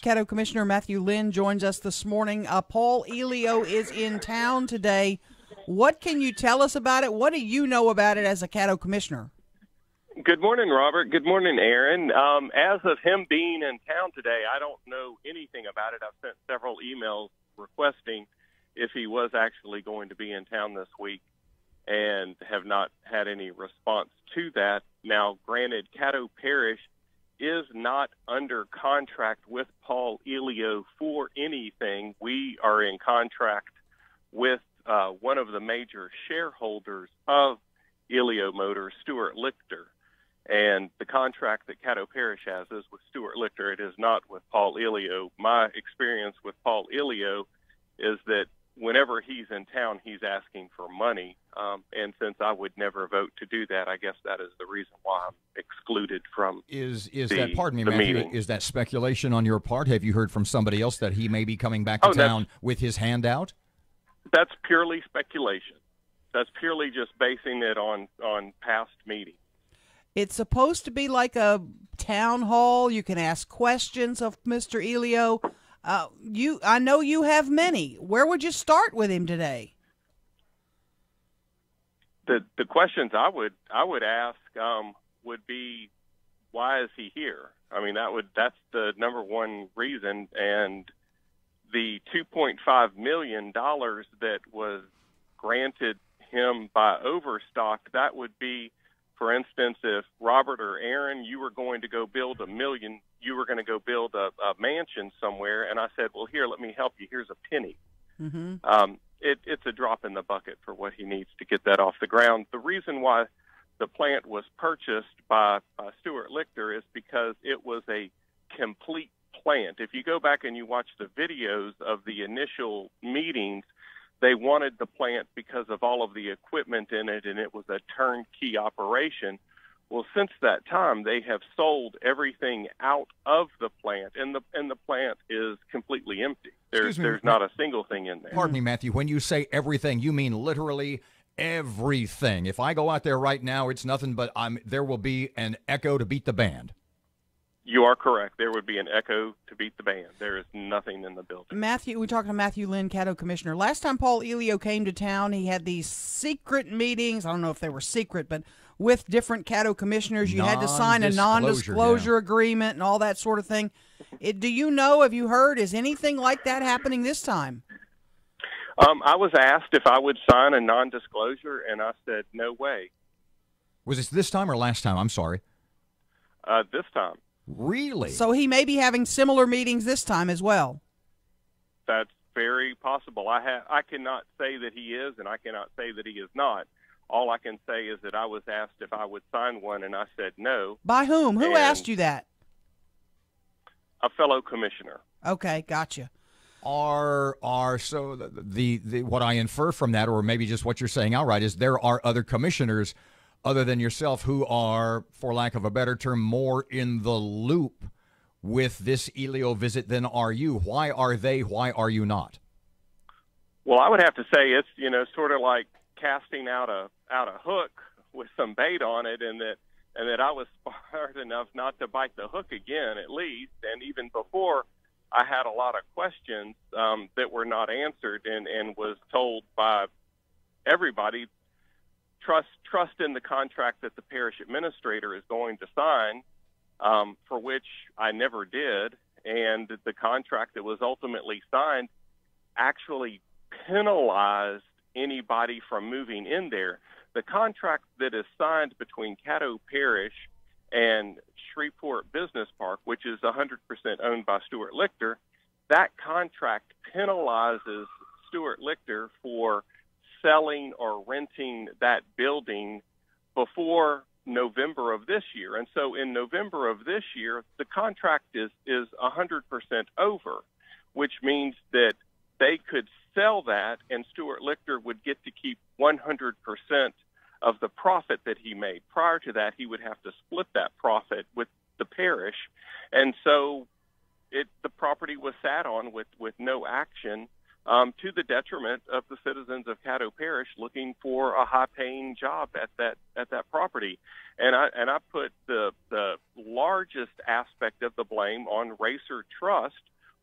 Caddo Commissioner Matthew Linn joins us this morning. Paul Elio is in town today. What can you tell us about it? What do you know about it as a Caddo Commissioner? Good morning, Robert. Good morning, Erin. As of him being in town today, I don't know anything about it. I've sent several emails requesting if he was actually going to be in town this week and have not had any response to that. Now, granted, Caddo Parish is not under contract with Paul Elio for anything. We are in contract with one of the major shareholders of Elio Motors, Stuart Lichter. And the contract that Caddo Parish has is with Stuart Lichter. It is not with Paul Elio. My experience with Paul Elio is that whenever he's in town, he's asking for money. And since I would never vote to do that, I guess that is the reason why I'm excluded from pardon me, Matthew, meeting. Is that speculation on your part? Have you heard from somebody else that he may be coming back to town with his hand out? That's purely speculation. That's purely just basing it on past meetings. It's supposed to be like a town hall. You can ask questions of Mr. Elio. I know you have many. Where would you start with him today? The questions I would ask would be, why is he here? I mean, that's the number one reason. And the $2.5 million that was granted him by Overstock, that would be, for instance, if Robert or Erin, you were going to go build you were going to go build a mansion somewhere, and I said, well, here, let me help you. Here's a penny. Mm-hmm. It's a drop in the bucket for what he needs to get that off the ground. The reason why the plant was purchased by Stuart Lichter is because it was a complete plant. If you go back and you watch the videos of the initial meetings, they wanted the plant because of all of the equipment in it, and it was a turnkey operation. Well, since that time, they have sold everything out of the plant, and the plant is completely empty. There's not a single thing in there. Pardon me, Matthew. When you say everything, you mean literally everything. If I go out there right now, it's nothing but there will be an echo to beat the band. You are correct. There would be an echo to beat the band. There is nothing in the building. Matthew, we talked to Matthew Linn, Caddo Commissioner. Last time Paul Elio came to town, he had these secret meetings. I don't know if they were secret, but with different Caddo Commissioners, you had to sign a non-disclosure agreement and all that sort of thing. Do you know, have you heard, is anything like that happening this time? I was asked if I would sign a non-disclosure, and I said, no way. Was this time or last time? I'm sorry. This time. Really? So he may be having similar meetings this time as well. That's very possible. I cannot say that he is, and I cannot say that he is not. All I can say is that I was asked if I would sign one, and I said no. By whom? Who asked you that? A fellow commissioner. Okay, gotcha. So the what I infer from that, or maybe just what you're saying outright, is there are other commissioners other than yourself who are, for lack of a better term, more in the loop with this Elio visit than are you. Why are they? Why are you not? Well, I would have to say it's sort of like casting out a hook with some bait on it, and that I was smart enough not to bite the hook again, at least. And even before, I had a lot of questions that were not answered, and was told by everybody, trust in the contract that the parish administrator is going to sign, for which I never did. And the contract that was ultimately signed actually penalized anybody from moving in there. The contract that is signed between Caddo Parish and Shreveport Business Park, which is 100% owned by Stuart Lichter, that contract penalizes Stuart Lichter for selling or renting that building before November of this year. And so in November of this year, the contract is 100% over, which means that they could sell that and Stuart Lichter would get to keep 100% of the profit that he made. Prior to that, he would have to split that profit with the parish. And so the property was sat on with no action to the detriment of the citizens of Caddo Parish looking for a high-paying job at that property. And I put the largest aspect of the blame on Racer Trust,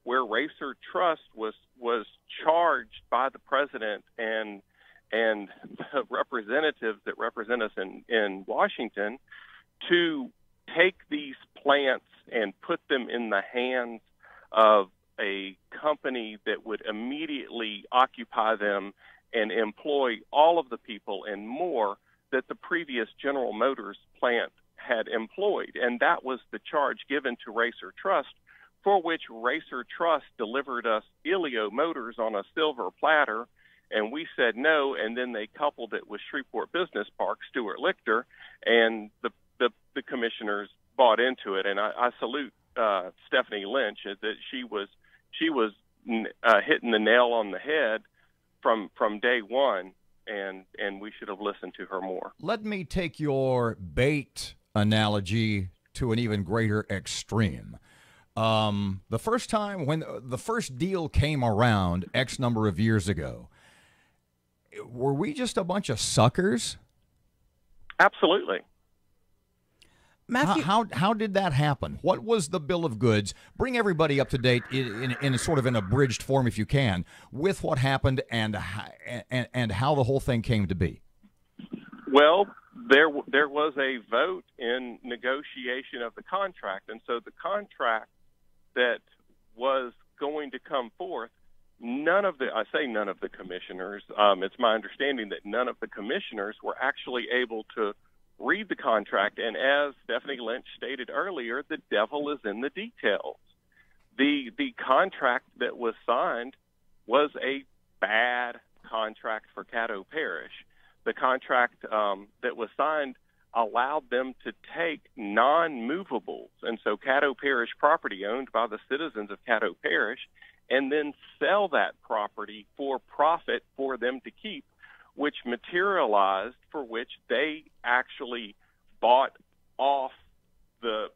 where Racer Trust was charged by the president and the representatives that represent us in Washington to take these plants and put them in the hands of a company that would immediately occupy them and employ all of the people and more that the previous General Motors plant had employed. And that was the charge given to Racer Trust, for which Racer Trust delivered us Elio Motors on a silver platter, and we said no, and then they coupled it with Shreveport Business Park, Stuart Lichter, and the commissioners bought into it. And I salute Stephanie Lynch that she was hitting the nail on the head from day one, and we should have listened to her more. Let me take your bait analogy to an even greater extreme. The first time when the first deal came around X number of years ago, were we just a bunch of suckers? Absolutely. Matthew, how did that happen? What was the bill of goods? Bring everybody up to date in sort of an abridged form, if you can, with what happened and how the whole thing came to be. Well, there was a vote in negotiation of the contract, and so the contract that was going to come forth, none of the commissioners, it's my understanding that none of the commissioners were actually able to read the contract. And as Stephanie Lynch stated earlier, the devil is in the details. The contract that was signed was a bad contract for Caddo Parish. The contract that was signed allowed them to take non-movables, and so Caddo Parish property owned by the citizens of Caddo Parish, and then sell that property for profit for them to keep, which materialized for which they actually bought off the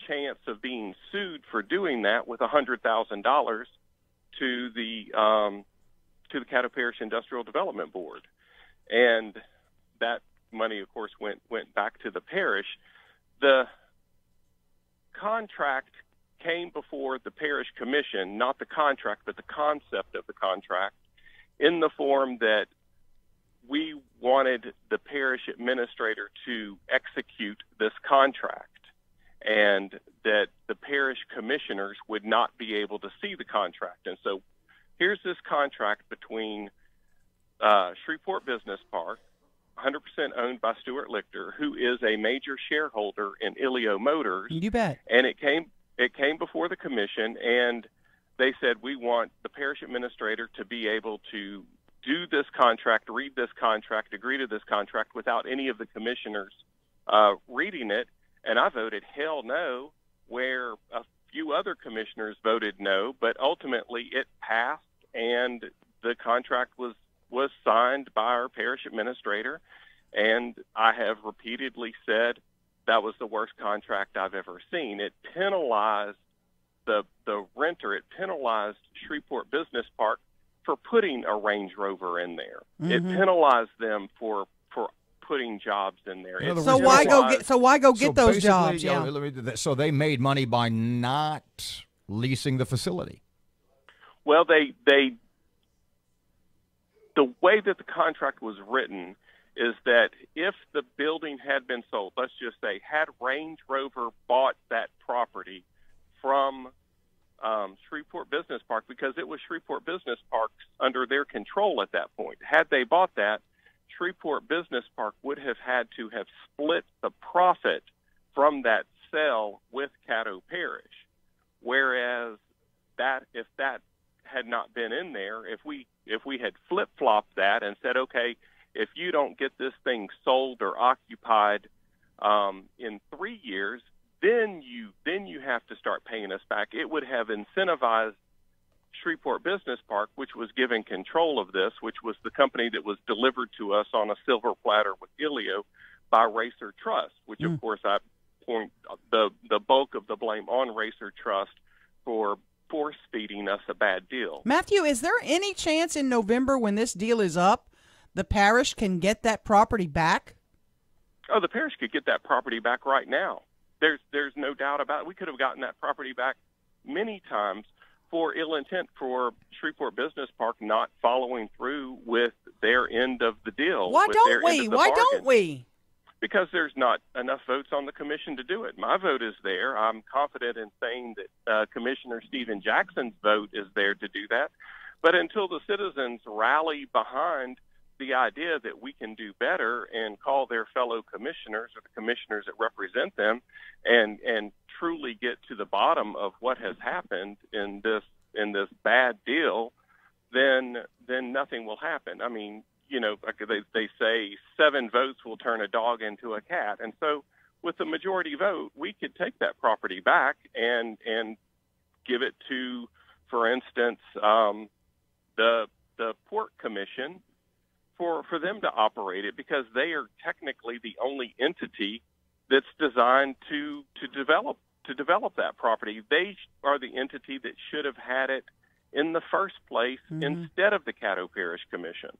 chance of being sued for doing that with $100,000 to the Caddo Parish Industrial Development Board, and that money, of course, went back to the parish. The contract came before the parish commission, not the contract, but the concept of the contract, in the form that we wanted the parish administrator to execute this contract, and that the parish commissioners would not be able to see the contract. And so here's this contract between Shreveport Business Park, 100% owned by Stuart Lichter, who is a major shareholder in Elio Motors. You bet. And it came before the commission, and they said, we want the parish administrator to be able to do this contract, read this contract, agree to this contract without any of the commissioners reading it. And I voted hell no, where a few other commissioners voted no, but ultimately it passed, and the contract was signed by our parish administrator. And I have repeatedly said that was the worst contract I've ever seen. It penalized the renter. It penalized Shreveport Business Park for putting a Range Rover in there. Mm-hmm. It penalized them for putting jobs in there. So why go get those jobs? Yeah. So they made money by not leasing the facility. Well, the way that the contract was written is that if the building had been sold, let's just say, had Range Rover bought that property from Shreveport Business Park, because it was Shreveport Business Park's under their control at that point. Had they bought that, Shreveport Business Park would have had to have split the profit from that sale with Caddo Parish. Whereas if that had not been in there, if we had flip-flopped that and said, okay, if you don't get this thing sold or occupied in 3 years, then you have to start paying us back, it would have incentivized Shreveport Business Park, which was given control of this, which was the company that was delivered to us on a silver platter with Elio by Racer Trust, which of course I point the bulk of the blame on Racer Trust for force-feeding us a bad deal. Matthew, is there any chance in November when this deal is up, the parish can get that property back? Oh, the parish could get that property back right now. There's no doubt about it. We could have gotten that property back many times for ill intent, for Shreveport Business Park not following through with their end of the deal. Why don't we? Why don't we? Because there's not enough votes on the commission to do it. My vote is there. I'm confident in saying that Commissioner Stephen Jackson's vote is there to do that. But until the citizens rally behind the idea that we can do better and call their fellow commissioners or the commissioners that represent them and truly get to the bottom of what has happened in this bad deal, then nothing will happen. I mean, you know, they say 7 votes will turn a dog into a cat. And so with the majority vote, we could take that property back and give it to, for instance, the Port Commission for them to operate it, because they are technically the only entity that's designed to develop that property. They are the entity that should have had it in the first place instead of the Caddo Parish Commission.